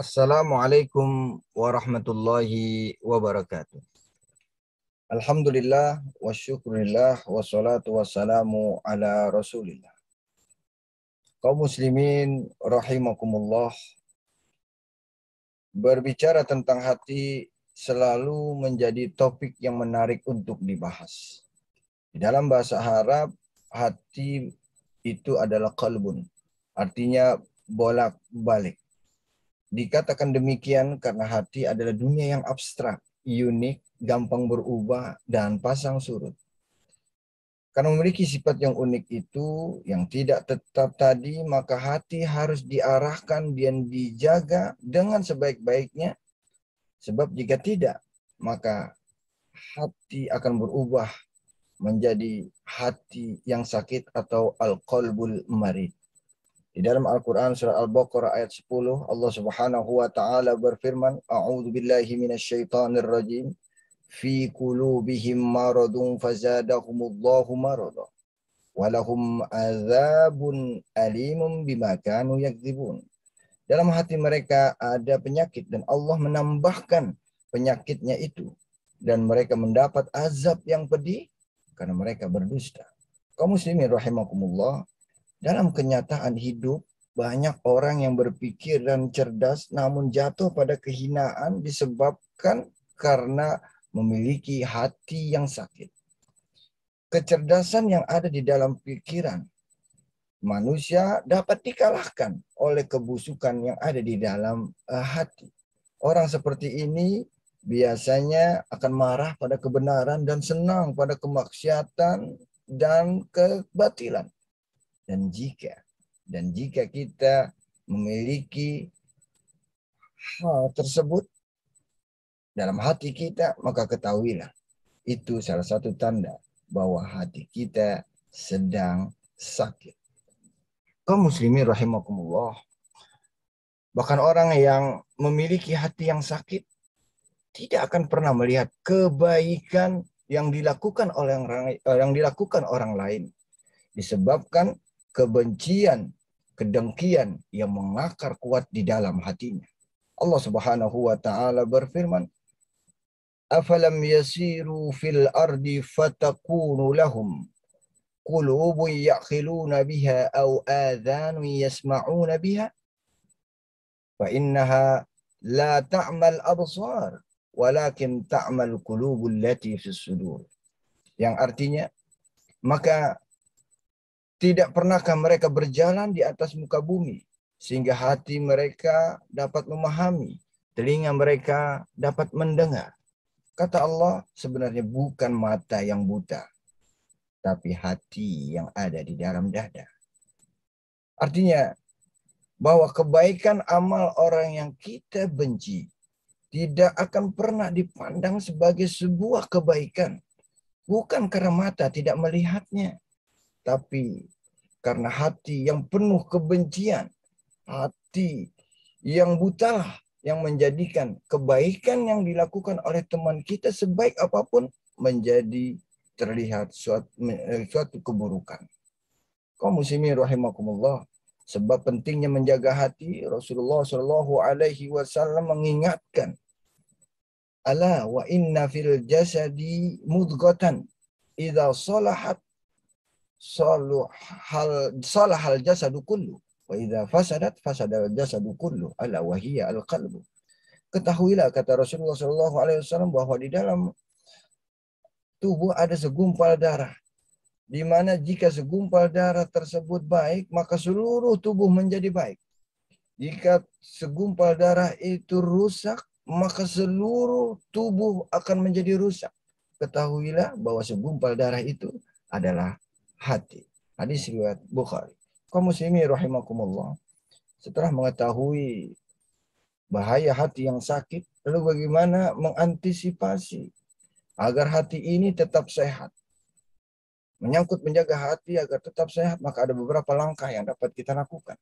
Assalamualaikum warahmatullahi wabarakatuh. Alhamdulillah wa syukurillah wassalatu wassalamu ala rasulillah. Kaum muslimin rahimakumullah, berbicara tentang hati selalu menjadi topik yang menarik untuk dibahas. Di dalam bahasa Arab, hati itu adalah qalbun, artinya bolak-balik. Dikatakan demikian karena hati adalah dunia yang abstrak, unik, gampang berubah, dan pasang surut. Karena memiliki sifat yang unik itu, yang tidak tetap tadi, maka hati harus diarahkan dan dijaga dengan sebaik-baiknya. Sebab jika tidak, maka hati akan berubah menjadi hati yang sakit atau al-qalbul marid. Di dalam Al-Quran surah Al-Baqarah ayat 10, Allah Subhanahu wa taala berfirman, A'udzu billahi minasyaitonir rajim, fi qulubihim maradun fazadahumullahu marada wa lahum adzabun alimun bima kanu yakdzibun. Dalam hati mereka ada penyakit dan Allah menambahkan penyakitnya itu dan mereka mendapat azab yang pedih karena mereka berdusta. Kaum muslimin rahimakumullah, dalam kenyataan hidup, banyak orang yang berpikir dan cerdas namun jatuh pada kehinaan disebabkan karena memiliki hati yang sakit. Kecerdasan yang ada di dalam pikiran manusia dapat dikalahkan oleh kebusukan yang ada di dalam hati. Orang seperti ini biasanya akan marah pada kebenaran dan senang pada kemaksiatan dan kebatilan. Dan jika kita memiliki hal tersebut dalam hati kita, maka ketahuilah itu salah satu tanda bahwa hati kita sedang sakit. Kaum muslimin rahimakumullah, bahkan orang yang memiliki hati yang sakit tidak akan pernah melihat kebaikan yang dilakukan orang lain, disebabkan kebencian, kedengkian yang mengakar kuat di dalam hatinya. Allah Subhanahu wa taala berfirman, "Afalam yasiru fil ardi fatakunu lahum qulubun ya'qiluna biha aw adhanun yasma'una biha fa innaha la ta'mal absar walakin ta'mal qulubul lati fis sudur." Yang artinya, maka tidak pernahkah mereka berjalan di atas muka bumi, sehingga hati mereka dapat memahami, telinga mereka dapat mendengar. Kata Allah, sebenarnya bukan mata yang buta, tapi hati yang ada di dalam dada. Artinya, bahwa kebaikan amal orang yang kita benci tidak akan pernah dipandang sebagai sebuah kebaikan. Bukan karena mata tidak melihatnya, tapi karena hati yang penuh kebencian, hati yang butalah yang menjadikan kebaikan yang dilakukan oleh teman kita sebaik apapun menjadi terlihat suatu keburukan. Kaum muslimin rahimakumullah, sebab pentingnya menjaga hati, Rasulullah Shallallahu Alaihi Wasallam mengingatkan, ala wa inna fil jasadi mudghatan idza salahat salahal jasadu kullu wa idza fasadat fasadal jasadu kullu ala wa hiya al qalbu. Ketahuilah, kata Rasulullah Shallallahu Alaihi Wasallam, bahwa di dalam tubuh ada segumpal darah, di mana jika segumpal darah tersebut baik, maka seluruh tubuh menjadi baik. Jika segumpal darah itu rusak, maka seluruh tubuh akan menjadi rusak. Ketahuilah bahwa segumpal darah itu adalah hati. Hadis riwayat Bukhari. Kaum muslimin rahimakumullah, setelah mengetahui bahaya hati yang sakit, lalu bagaimana mengantisipasi agar hati ini tetap sehat? Menyangkut menjaga hati agar tetap sehat, maka ada beberapa langkah yang dapat kita lakukan.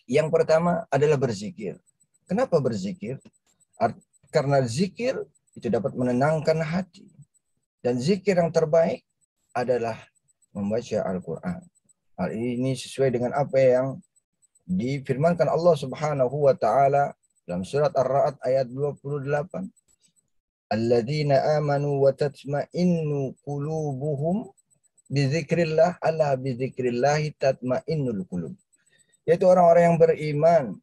Yang pertama adalah berzikir. Kenapa berzikir? Karena zikir itu dapat menenangkan hati. Dan zikir yang terbaik adalah membaca Al-Quran. Hal ini sesuai dengan apa yang difirmankan Allah Subhanahu wa taala Dalam surat Ar-Ra'd ayat 28. Alladzina amanu wa tatma'innu qulubuhum bizikrillah ala bizikrillahi tatma'innul qulub. Yaitu orang-orang yang beriman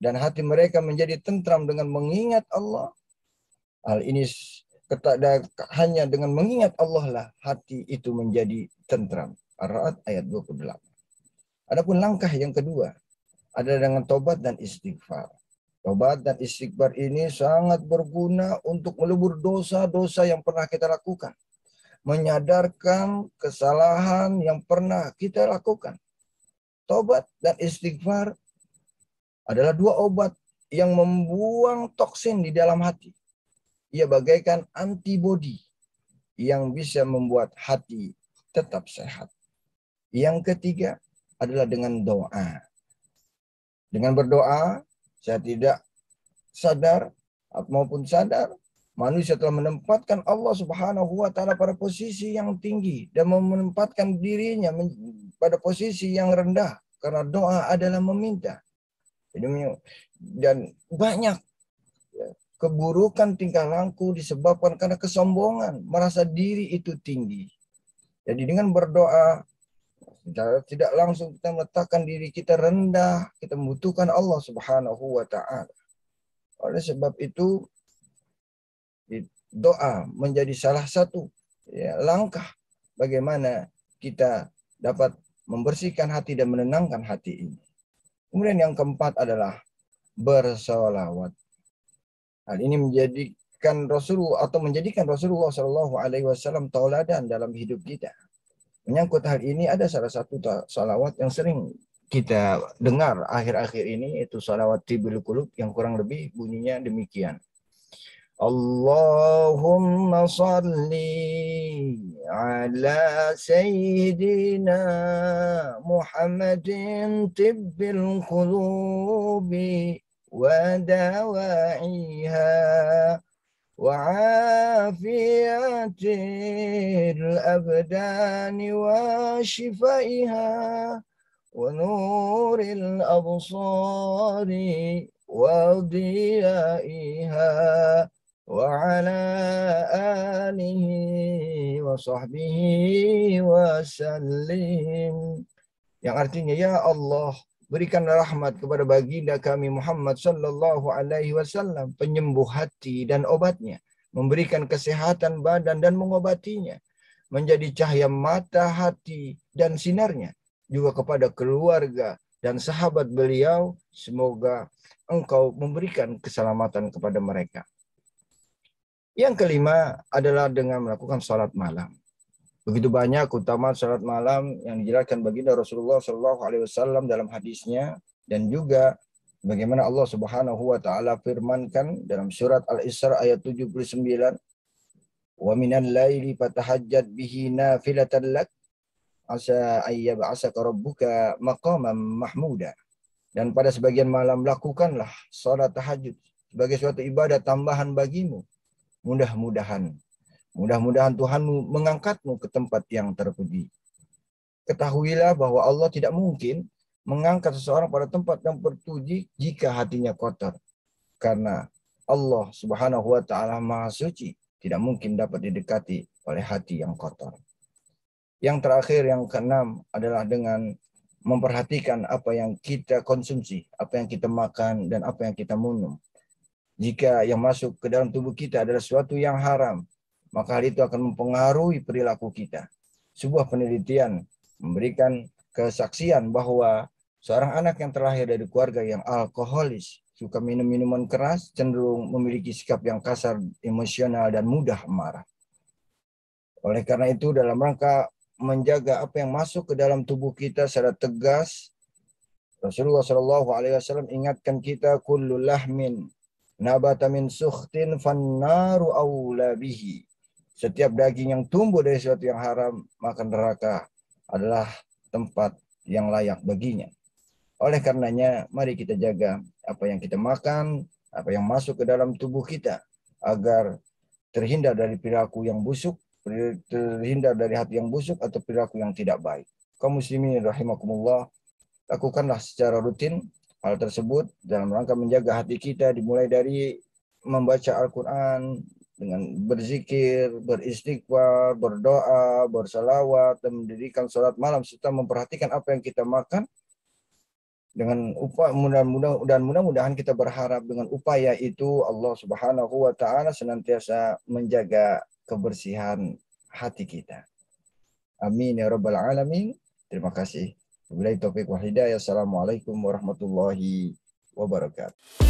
dan hati mereka menjadi tentram dengan mengingat Allah. Hal ini hanya dengan mengingat Allah lah hati itu menjadi tentram. Ar-Ra'd ayat 28. Adapun langkah yang kedua adalah dengan tobat dan istighfar. Tobat dan istighfar ini sangat berguna untuk melebur dosa-dosa yang pernah kita lakukan. Menyadarkan kesalahan yang pernah kita lakukan. Tobat dan istighfar adalah dua obat yang membuang toksin di dalam hati. Ia bagaikan antibodi yang bisa membuat hati tetap sehat. Yang ketiga adalah dengan doa. Dengan berdoa, saya tidak sadar maupun sadar, manusia telah menempatkan Allah Subhanahu wa taala pada posisi yang tinggi dan menempatkan dirinya pada posisi yang rendah karena doa adalah meminta. Dan banyak keburukan tingkah laku disebabkan karena kesombongan, merasa diri itu tinggi. Jadi dengan berdoa, tidak langsung kita meletakkan diri kita rendah, kita membutuhkan Allah Subhanahu wa taala. Oleh sebab itu, doa menjadi salah satu langkah bagaimana kita dapat membersihkan hati dan menenangkan hati ini. Kemudian yang keempat adalah bersolawat. Hal ini menjadikan Rasulullah Shallallahu Alaihi Wasallam tauladan dalam hidup kita. Menyangkut hal ini ada salah satu salawat yang sering kita dengar akhir-akhir ini, yaitu salawat Tibil Qulub yang kurang lebih bunyinya demikian. Allahumma salli ala Sayyidina Muhammadin Tibbil Qulubi wa dawa'iha وعافية الأبدان وشفائها ونور الأبصار وضيائها وعلى آله وصحبه وسلم. Yang artinya, ya Allah, berikan rahmat kepada baginda kami Muhammad sallallahu alaihi wasallam, penyembuh hati dan obatnya, memberikan kesehatan badan dan mengobatinya, menjadi cahaya mata hati dan sinarnya, juga kepada keluarga dan sahabat beliau, semoga engkau memberikan keselamatan kepada mereka. Yang kelima adalah dengan melakukan salat malam. Begitu banyak keutamaan salat malam yang dijelaskan baginda Rasulullah SAW dalam hadisnya, dan juga bagaimana Allah Subhanahu wa taala firmankan dalam surat Al-Isra ayat 79, "Wa minal laili fatahajjad bihi nafilatan lak asa ayyab'asaka rabbuka maqaman mahmuda." Dan pada sebagian malam lakukanlah salat tahajud sebagai suatu ibadah tambahan bagimu. Mudah-mudahan Tuhanmu mengangkatmu ke tempat yang terpuji. Ketahuilah bahwa Allah tidak mungkin mengangkat seseorang pada tempat yang terpuji jika hatinya kotor. Karena Allah Subhanahu wa taala Maha Suci, tidak mungkin dapat didekati oleh hati yang kotor. Yang terakhir, yang keenam, adalah dengan memperhatikan apa yang kita konsumsi, apa yang kita makan, dan apa yang kita minum. Jika yang masuk ke dalam tubuh kita adalah sesuatu yang haram, maka hal itu akan mempengaruhi perilaku kita. Sebuah penelitian memberikan kesaksian bahwa seorang anak yang terlahir dari keluarga yang alkoholis, suka minum minuman keras, cenderung memiliki sikap yang kasar, emosional, dan mudah marah. Oleh karena itu, dalam rangka menjaga apa yang masuk ke dalam tubuh kita secara tegas, Rasulullah SAW ingatkan kita, kullu lahmin nabata min sukhtin fannaru awla bihi. Setiap daging yang tumbuh dari sesuatu yang haram, maka neraka adalah tempat yang layak baginya. Oleh karenanya, mari kita jaga apa yang kita makan, apa yang masuk ke dalam tubuh kita, agar terhindar dari perilaku yang busuk, terhindar dari hati yang busuk atau perilaku yang tidak baik. Kaum muslimin rahimakumullah, lakukanlah secara rutin Hal tersebut dalam rangka menjaga hati kita dimulai dari membaca Al-Quran, dengan berzikir, beristighfar, berdoa, bersalawat, dan mendirikan sholat malam, serta memperhatikan apa yang kita makan. Dengan upaya mudah-mudahan kita berharap dengan upaya itu Allah Subhanahu wa taala senantiasa menjaga kebersihan hati kita. Amin ya rabbal alamin. Terima kasih. Wabillahi taufiq wal hidayah. Assalamualaikum warahmatullahi wabarakatuh.